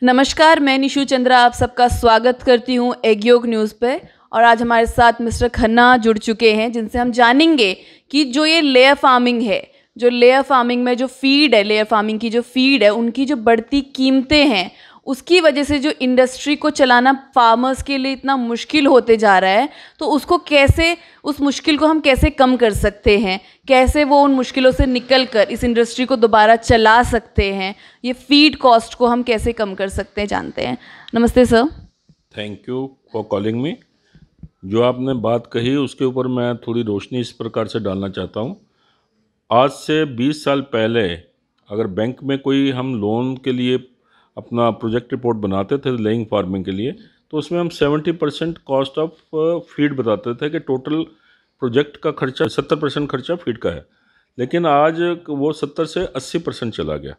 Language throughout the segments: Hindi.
नमस्कार, मैं निशु चंद्रा आप सबका स्वागत करती हूँ एगयोग न्यूज़ पे। और आज हमारे साथ मिस्टर खन्ना जुड़ चुके हैं, जिनसे हम जानेंगे कि जो ये लेयर फार्मिंग है, जो लेयर फार्मिंग में जो फीड है, लेयर फार्मिंग की जो फीड है, उनकी जो बढ़ती कीमतें हैं, उसकी वजह से जो इंडस्ट्री को चलाना फार्मर्स के लिए इतना मुश्किल होते जा रहा है, तो उसको कैसे, उस मुश्किल को हम कैसे कम कर सकते हैं, कैसे वो उन मुश्किलों से निकल कर इस इंडस्ट्री को दोबारा चला सकते हैं, ये फीड कॉस्ट को हम कैसे कम कर सकते हैं, जानते हैं। नमस्ते sir. Thank you for calling me. जो आपने बात कही उसके ऊपर मैं थोड़ी रोशनी इस प्रकार से डालना चाहता हूँ। आज से 20 साल पहले अगर बैंक में कोई हम लोन के लिए अपना प्रोजेक्ट रिपोर्ट बनाते थे लेइंग फार्मिंग के लिए, तो उसमें हम 70% कॉस्ट ऑफ फीड बताते थे कि टोटल प्रोजेक्ट का खर्चा 70% खर्चा फीड का है। लेकिन आज वो 70 से 80% चला गया।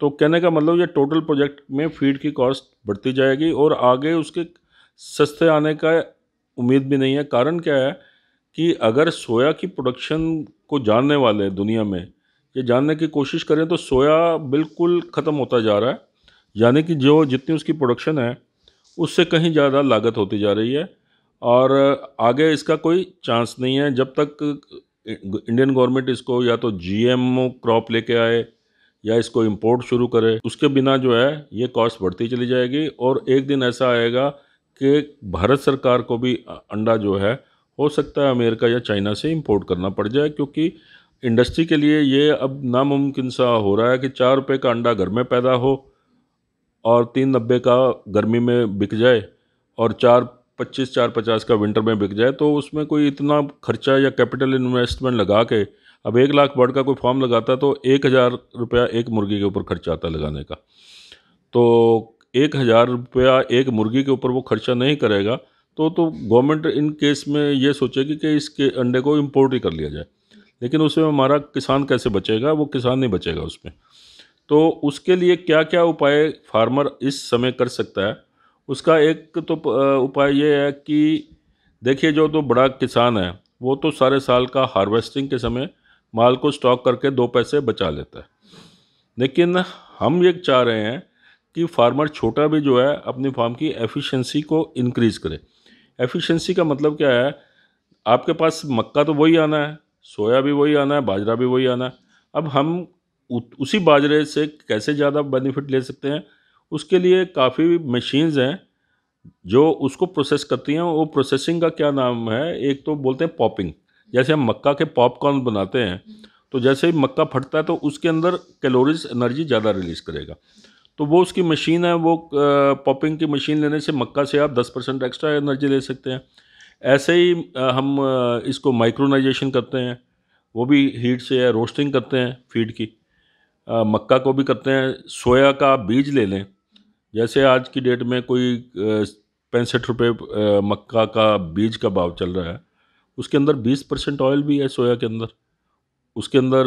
तो कहने का मतलब ये टोटल प्रोजेक्ट में फीड की कॉस्ट बढ़ती जाएगी और आगे उसके सस्ते आने का उम्मीद भी नहीं है। कारण क्या है कि अगर सोया की प्रोडक्शन को जानने वाले दुनिया में ये जानने की कोशिश करें तो सोया बिल्कुल ख़त्म होता जा रहा है। यानी कि जो जितनी उसकी प्रोडक्शन है उससे कहीं ज़्यादा लागत होती जा रही है और आगे इसका कोई चांस नहीं है जब तक इंडियन गवर्नमेंट इसको या तो जीएमओ क्रॉप लेके आए या इसको इंपोर्ट शुरू करे। उसके बिना जो है ये कॉस्ट बढ़ती चली जाएगी और एक दिन ऐसा आएगा कि भारत सरकार को भी अंडा जो है हो सकता है अमेरिका या चाइना से इंपोर्ट करना पड़ जाए, क्योंकि इंडस्ट्री के लिए ये अब नामुमकिन सा हो रहा है कि 4 रुपये का अंडा घर में पैदा हो और 3.90 का गर्मी में बिक जाए और 4.50 का विंटर में बिक जाए। तो उसमें कोई इतना खर्चा या कैपिटल इन्वेस्टमेंट लगा के अब 1 लाख बर्ड का कोई फार्म लगाता है तो 1,000 रुपया एक मुर्गी के ऊपर खर्चा आता है लगाने का। तो 1,000 रुपया एक मुर्गी के ऊपर वो खर्चा नहीं करेगा तो गवर्नमेंट इन केस में ये सोचेगी कि इसके अंडे को इंपोर्ट ही कर लिया जाए। लेकिन उसमें हमारा किसान कैसे बचेगा? वो किसान नहीं बचेगा उसमें। तो उसके लिए क्या क्या उपाय फार्मर इस समय कर सकता है? उसका एक तो उपाय ये है कि देखिए, जो तो बड़ा किसान है वो तो सारे साल का हार्वेस्टिंग के समय माल को स्टॉक करके 2 पैसे बचा लेता है। लेकिन हम ये चाह रहे हैं कि फार्मर छोटा भी जो है अपनी फार्म की एफिशिएंसी को इंक्रीज़ करे। एफिशिएंसी का मतलब क्या है? आपके पास मक्का तो वही आना है, सोया भी वही आना है, बाजरा भी वही आना है। अब हम उसी बाजरे से कैसे ज़्यादा बेनिफिट ले सकते हैं? उसके लिए काफ़ी मशीन्स हैं जो उसको प्रोसेस करती हैं। वो प्रोसेसिंग का क्या नाम है? एक तो बोलते हैं पॉपिंग। जैसे हम मक्का के पॉपकॉर्न बनाते हैं, तो जैसे ही मक्का फटता है तो उसके अंदर कैलोरीज एनर्जी ज़्यादा रिलीज़ करेगा। तो वो उसकी मशीन है, वो पॉपिंग की मशीन लेने से मक्का से आप 10% एक्स्ट्रा एनर्जी ले सकते हैं। ऐसे ही हम इसको माइक्रोनाइजेशन करते हैं, वो भी हीट से है, रोस्टिंग करते हैं फीड की। मक्का को भी करते हैं। सोया का आप बीज ले लें, जैसे आज की डेट में कोई 65 रुपये मक्का का बीज का भाव चल रहा है, उसके अंदर 20% ऑयल भी है सोया के अंदर। उसके अंदर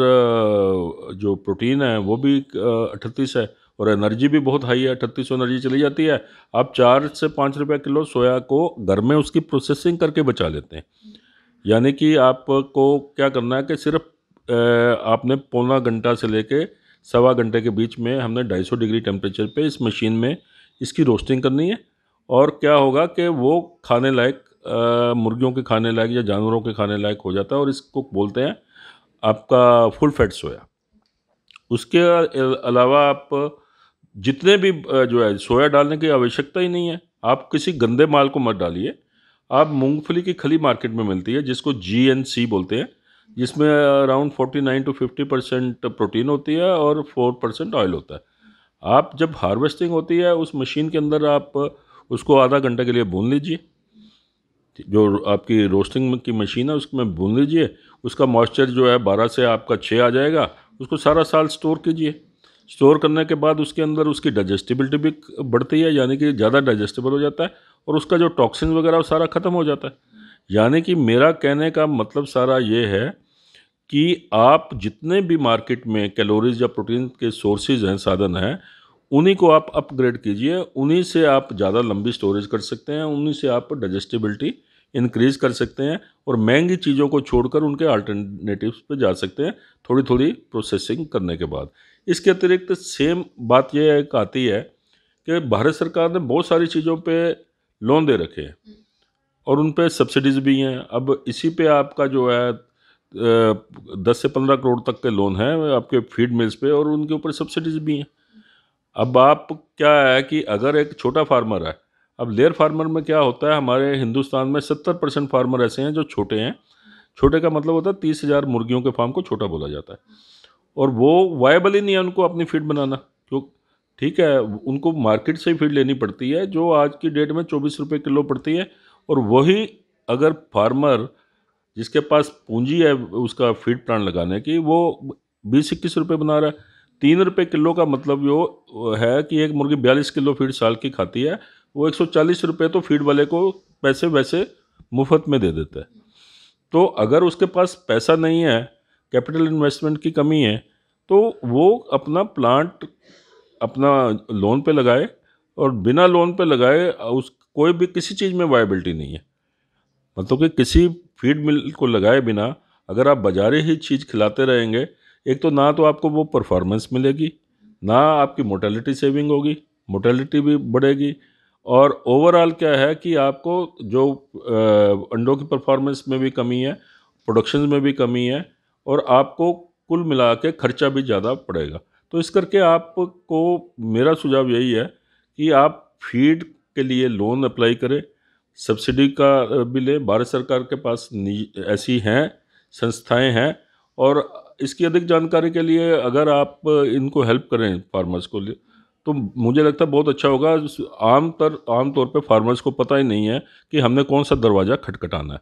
जो प्रोटीन है वो भी 38 है और एनर्जी भी बहुत हाई है। 38 एनर्जी चली जाती है। आप 4 से 5 रुपये किलो सोया को घर में उसकी प्रोसेसिंग करके बचा लेते हैं। यानी कि आपको क्या करना है कि सिर्फ आपने पौना घंटा से लेके 1.25 घंटे के बीच में हमने 250 डिग्री टेम्परेचर पे इस मशीन में इसकी रोस्टिंग करनी है। और क्या होगा कि वो खाने लायक, मुर्गियों के खाने लायक या जानवरों के खाने लायक हो जाता है और इसको बोलते हैं आपका फुल फैट सोया। उसके अलावा आप जितने भी जो है सोया डालने की आवश्यकता ही नहीं है। आप किसी गंदे माल को मत डालिए। आप मूंगफली की खली मार्केट में मिलती है जिसको GNC बोलते हैं, जिसमें अराउंड 49 to 50% प्रोटीन होती है और 4% ऑयल होता है। आप जब हार्वेस्टिंग होती है उस मशीन के अंदर आप उसको आधा घंटे के लिए भून लीजिए। जो आपकी रोस्टिंग की मशीन है उसमें भून लीजिए। उसका मॉइस्चर जो है 12 से आपका 6 आ जाएगा। उसको सारा साल स्टोर कीजिए। स्टोर करने के बाद उसके अंदर उसकी डाइजेस्टिबिलिटी भी बढ़ती है, यानी कि ज़्यादा डाइजेस्टेबल हो जाता है और उसका जो टॉक्सिन वगैरह वो सारा ख़त्म हो जाता है। यानी कि मेरा कहने का मतलब सारा ये है कि आप जितने भी मार्केट में कैलोरीज या प्रोटीन के सोर्सेज हैं, साधन हैं, उन्हीं को आप अपग्रेड कीजिए। उन्हीं से आप ज़्यादा लंबी स्टोरेज कर सकते हैं, उन्हीं से आप डाइजेस्टिबिलिटी इंक्रीज़ कर सकते हैं और महंगी चीज़ों को छोड़कर उनके अल्टरनेटिव्स पे जा सकते हैं थोड़ी थोड़ी प्रोसेसिंग करने के बाद। इसके अतिरिक्त सेम बात यह एक आती है कि भारत सरकार ने बहुत सारी चीज़ों पे लोन दे रखे हैं और उन पे सब्सिडीज भी हैं। अब इसी पे आपका जो है 10 से 15 करोड़ तक के लोन है आपके फीड मिल्स पे, और उनके ऊपर सब्सिडीज भी हैं। अब आप क्या है कि अगर एक छोटा फार्मर है, अब लेयर फार्मर में क्या होता है, हमारे हिंदुस्तान में 70% फार्मर ऐसे हैं जो छोटे हैं। छोटे का मतलब होता है 30,000 मुर्गियों के फार्म को छोटा बोला जाता है, और वो वायबल ही नहीं है उनको अपनी फीड बनाना। क्यों? ठीक है, उनको मार्केट से ही फीड लेनी पड़ती है जो आज की डेट में 24 रुपये किलो पड़ती है, और वही अगर फार्मर जिसके पास पूंजी है उसका फीड प्लांट लगाने की, वो 20-21 रुपये बना रहा है। 3 रुपये किलो का मतलब यो है कि एक मुर्गी 42 किलो फीड साल की खाती है, वो 140 रुपये तो फीड वाले को पैसे वैसे मुफ्त में दे देता है। तो अगर उसके पास पैसा नहीं है, कैपिटल इन्वेस्टमेंट की कमी है, तो वो अपना प्लांट अपना लोन पे लगाए, और बिना लोन पे लगाए उस कोई भी किसी चीज़ में वायबिलिटी नहीं है। मतलब कि किसी फीड मिल को लगाए बिना अगर आप बाजारी ही चीज़ खिलाते रहेंगे, एक तो ना तो आपको वो परफॉर्मेंस मिलेगी, ना आपकी मोर्टेलिटी सेविंग होगी, मोर्टेलिटी भी बढ़ेगी, और ओवरऑल क्या है कि आपको जो अंडों की परफॉर्मेंस में भी कमी है, प्रोडक्शन में भी कमी है, और आपको कुल मिला के खर्चा भी ज़्यादा पड़ेगा। तो इस करके आपको मेरा सुझाव यही है कि आप फीड के लिए लोन अप्लाई करें, सब्सिडी का भी लें। भारत सरकार के पास ऐसी हैं संस्थाएं हैं, और इसकी अधिक जानकारी के लिए अगर आप इनको हेल्प करें फार्मर्स को लिए, तो मुझे लगता है बहुत अच्छा होगा। आम तौर पे फार्मर्स को पता ही नहीं है कि हमने कौन सा दरवाज़ा खटखटाना है,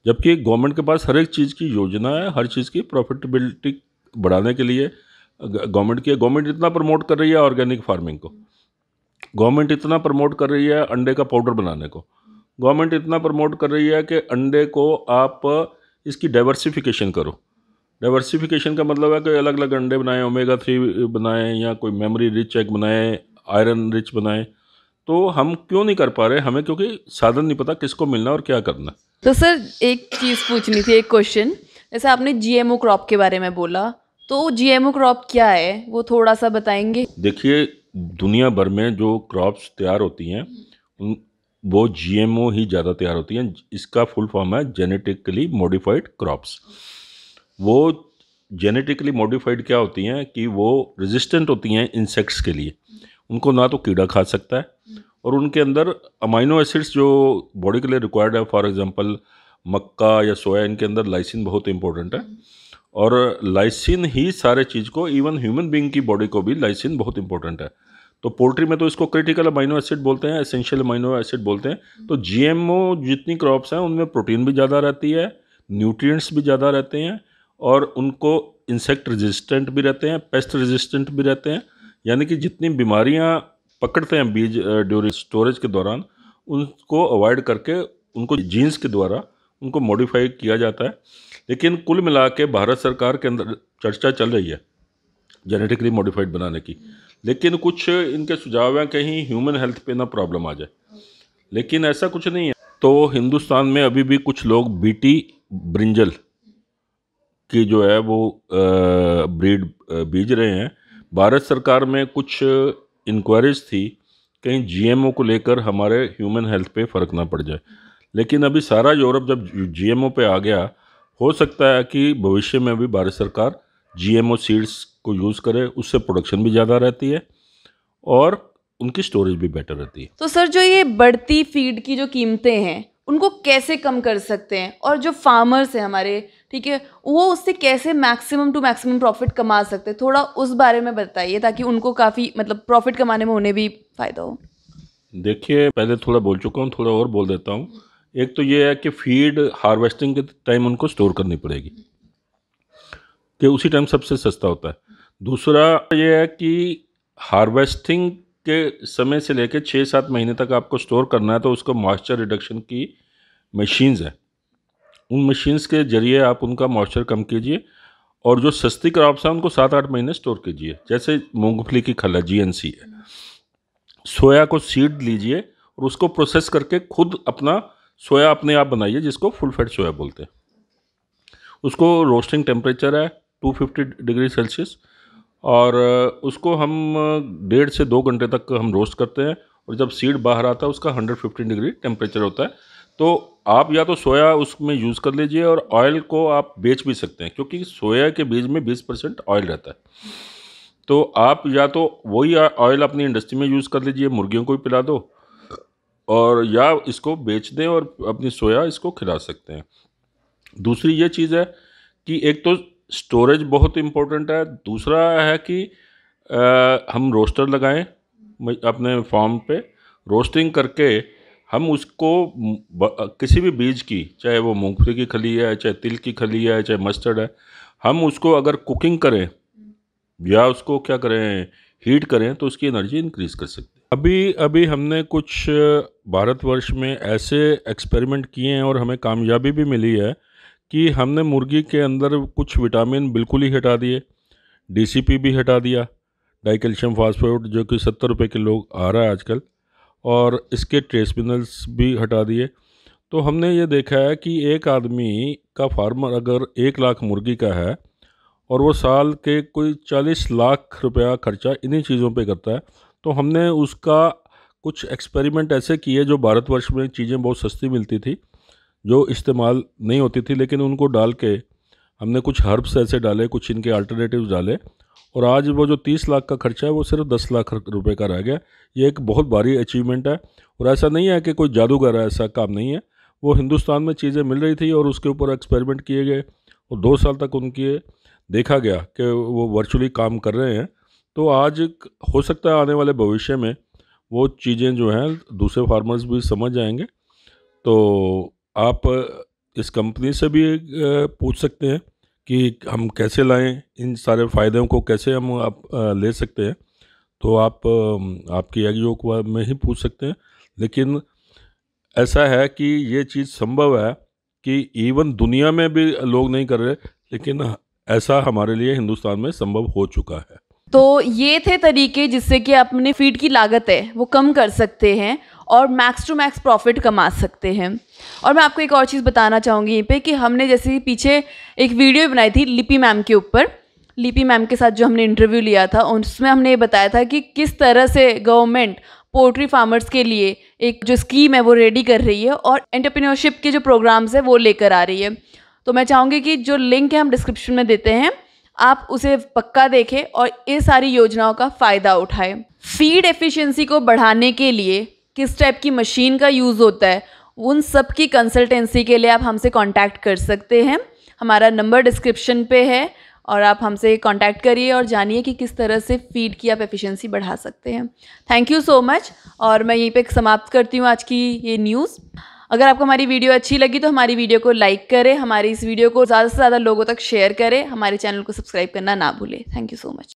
जबकि गवर्नमेंट के पास हर एक चीज़ की योजना है, हर चीज़ की प्रॉफिटेबिलिटी बढ़ाने के लिए गवर्नमेंट इतना प्रमोट कर रही है ऑर्गेनिक फार्मिंग को, गवर्नमेंट इतना प्रमोट कर रही है अंडे का पाउडर बनाने को, गवर्नमेंट इतना प्रमोट कर रही है कि अंडे को आप इसकी डाइवर्सिफिकेशन करो। डाइवर्सिफिकेशन का मतलब है कि अलग अलग अंडे बनाएं, ओमेगा 3 बनाएं, या कोई मेमोरी रिच एग बनाएं, आयरन रिच बनाएं। तो हम क्यों नहीं कर पा रहे? हमें क्योंकि साधन नहीं पता किसको मिलना और क्या करना। तो सर एक चीज़ पूछनी थी, एक क्वेश्चन। जैसे आपने जीएमओ क्रॉप के बारे में बोला, तो जीएमओ क्रॉप क्या है वो थोड़ा सा बताएंगे? देखिए, दुनिया भर में जो क्रॉप्स तैयार होती हैं वो जीएमओ ही ज़्यादा तैयार होती हैं। इसका फुल फॉर्म है जेनेटिकली मॉडिफाइड क्रॉप्स। वो जेनेटिकली मॉडिफाइड क्या होती हैं कि वो रेजिस्टेंट होती हैं इंसेक्ट्स के लिए, उनको ना तो कीड़ा खा सकता है, और उनके अंदर अमाइनो एसिड्स जो बॉडी के लिए रिक्वायर्ड है, फॉर एग्जांपल मक्का या सोया, इनके अंदर लाइसिन बहुत इंपॉर्टेंट है, और लाइसिन ही सारे चीज़ को, इवन ह्यूमन बीइंग की बॉडी को भी लाइसिन बहुत इंपॉर्टेंट है। तो पोल्ट्री में तो इसको क्रिटिकल अमाइनो एसिड बोलते हैं, एसेंशियल अमाइनो एसिड बोलते हैं। तो जीएमओ जितनी क्रॉप्स हैं उनमें प्रोटीन भी ज़्यादा रहती है, न्यूट्रिएंट्स भी ज़्यादा रहते हैं, और उनको इंसेक्ट रेजिस्टेंट भी रहते हैं, पेस्ट रेजिस्टेंट भी रहते हैं। यानी कि जितनी बीमारियां पकड़ते हैं बीज ड्यूरिंग स्टोरेज के दौरान, उनको अवॉइड करके उनको जीन्स के द्वारा उनको मॉडिफाई किया जाता है। लेकिन कुल मिला के भारत सरकार के अंदर चर्चा चल रही है जेनेटिकली मॉडिफाइड बनाने की, लेकिन कुछ इनके सुझाव हैं कहीं ह्यूमन हेल्थ पे ना प्रॉब्लम आ जाए, लेकिन ऐसा कुछ नहीं है। तो हिंदुस्तान में अभी भी कुछ लोग बीटी ब्रिंजल की जो है वो ब्रीड बीज रहे हैं। भारत सरकार में कुछ इंक्वायरीज थी कहीं जीएमओ को लेकर हमारे ह्यूमन हेल्थ पे फ़र्क ना पड़ जाए, लेकिन अभी सारा यूरोप जब जीएमओ पे आ गया, हो सकता है कि भविष्य में भी भारत सरकार जीएमओ सीड्स को यूज़ करे, उससे प्रोडक्शन भी ज़्यादा रहती है और उनकी स्टोरेज भी बेटर रहती है। तो सर जो ये बढ़ती फीड की जो कीमतें हैं उनको कैसे कम कर सकते हैं, और जो फार्मर्स हैं हमारे, ठीक है, वो उससे कैसे मैक्सिमम टू मैक्सिमम प्रॉफिट कमा सकते हैं, थोड़ा उस बारे में बताइए ताकि उनको काफ़ी मतलब प्रॉफिट कमाने में उन्हें भी फ़ायदा हो। देखिए, पहले थोड़ा बोल चुका हूँ, थोड़ा और बोल देता हूँ। एक तो ये है कि फीड हार्वेस्टिंग के टाइम उनको स्टोर करनी पड़ेगी, कि उसी टाइम सबसे सस्ता होता है। दूसरा ये है कि हार्वेस्टिंग के समय से लेकर 6-7 महीने तक आपको स्टोर करना है, तो उसको मॉइस्चर रिडक्शन की मशीन्स हैं, उन मशीन्स के जरिए आप उनका मॉइस्चर कम कीजिए। और जो सस्ती क्रॉप्स हैं उनको 7-8 महीने स्टोर कीजिए, जैसे मूंगफली की खला जीएनसी है। सोया को सीड लीजिए और उसको प्रोसेस करके खुद अपना सोया अपने आप बनाइए, जिसको फुल फैट सोया बोलते हैं। उसको रोस्टिंग टेम्परेचर है 250 डिग्री सेल्सियस, और उसको हम 1.5 से 2 घंटे तक हम रोस्ट करते हैं, और जब सीड बाहर आता है उसका 115 डिग्री टेम्परेचर होता है। तो आप या तो सोया उसमें यूज़ कर लीजिए, और ऑयल को आप बेच भी सकते हैं, क्योंकि सोया के बीज में 20% ऑयल रहता है। तो आप या तो वही ऑयल अपनी इंडस्ट्री में यूज़ कर लीजिए, मुर्गियों को भी पिला दो, और या इसको बेच दें और अपनी सोया इसको खिला सकते हैं। दूसरी ये चीज़ है कि एक तो स्टोरेज बहुत इम्पोर्टेंट है, दूसरा है कि हम रोस्टर लगाएं अपने फार्म पे, रोस्टिंग करके हम उसको किसी भी बीज की, चाहे वो मूंगफली की खली है, चाहे तिल की खली है, चाहे मस्टर्ड है, हम उसको अगर कुकिंग करें या उसको क्या करें, हीट करें, तो उसकी एनर्जी इंक्रीज कर सकते हैं। अभी हमने कुछ भारतवर्ष में ऐसे एक्सपेरिमेंट किए हैं और हमें कामयाबी भी मिली है कि हमने मुर्गी के अंदर कुछ विटामिन बिल्कुल ही हटा दिए, डीसीपी भी हटा दिया, डाई कैल्शियम फास्फेट, जो कि 70 रुपये किलो आ रहा है आजकल, और इसके ट्रेस मिनरल्स भी हटा दिए। तो हमने ये देखा है कि एक आदमी का फार्मर अगर 1 लाख मुर्गी का है और वो साल के कोई 40 लाख रुपया खर्चा इन्हीं चीज़ों पे करता है, तो हमने उसका कुछ एक्सपेरिमेंट ऐसे किए जो भारतवर्ष में चीज़ें बहुत सस्ती मिलती थी, जो इस्तेमाल नहीं होती थी, लेकिन उनको डाल के हमने कुछ हर्ब्स ऐसे डाले, कुछ इनके अल्टरनेटिव्स डाले, और आज वो जो 30 लाख का खर्चा है वो सिर्फ 10 लाख रुपए का रह गया। ये एक बहुत भारी अचीवमेंट है, और ऐसा नहीं है कि कोई जादूगर है, ऐसा काम नहीं है। वो हिंदुस्तान में चीज़ें मिल रही थी और उसके ऊपर एक्सपेरिमेंट किए गए, और 2 साल तक उनकी देखा गया कि वो वर्चुअली काम कर रहे हैं। तो आज हो सकता है आने वाले भविष्य में वो चीज़ें जो हैं दूसरे फार्मर्स भी समझ जाएंगे। तो आप इस कंपनी से भी पूछ सकते हैं कि हम कैसे लाएं, इन सारे फ़ायदों को कैसे हम आप ले सकते हैं। तो आप आपकी एग्रीयोग में ही पूछ सकते हैं, लेकिन ऐसा है कि ये चीज़ संभव है कि इवन दुनिया में भी लोग नहीं कर रहे, लेकिन ऐसा हमारे लिए हिंदुस्तान में संभव हो चुका है। तो ये थे तरीके जिससे कि आप अपने फीड की लागत है वो कम कर सकते हैं और मैक्स टू मैक्स प्रॉफिट कमा सकते हैं। और मैं आपको एक और चीज़ बताना चाहूँगी यहीं पे कि हमने जैसे पीछे एक वीडियो बनाई थी लिपि मैम के ऊपर, लिपि मैम के साथ जो हमने इंटरव्यू लिया था, उसमें हमने ये बताया था कि किस तरह से गवर्नमेंट पोल्ट्री फार्मर्स के लिए एक जो स्कीम है वो रेडी कर रही है और एंटरप्रेन्योरशिप के जो प्रोग्राम्स है वो लेकर आ रही है। तो मैं चाहूँगी कि जो लिंक है हम डिस्क्रिप्शन में देते हैं, आप उसे पक्का देखें और ये सारी योजनाओं का फ़ायदा उठाएं। फीड एफिशिएंसी को बढ़ाने के लिए किस टाइप की मशीन का यूज़ होता है, उन सब की कंसल्टेंसी के लिए आप हमसे कांटेक्ट कर सकते हैं। हमारा नंबर डिस्क्रिप्शन पे है और आप हमसे कांटेक्ट करिए और जानिए कि किस तरह से फीड की आप एफिशिएंसी बढ़ा सकते हैं। Thank you so much. और मैं यहीं पे समाप्त करती हूँ आज की ये न्यूज़। अगर आपको हमारी वीडियो अच्छी लगी तो हमारी वीडियो को लाइक करें, हमारी इस वीडियो को ज़्यादा से ज़्यादा लोगों तक शेयर करें, हमारे चैनल को सब्सक्राइब करना ना भूलें। Thank you so much.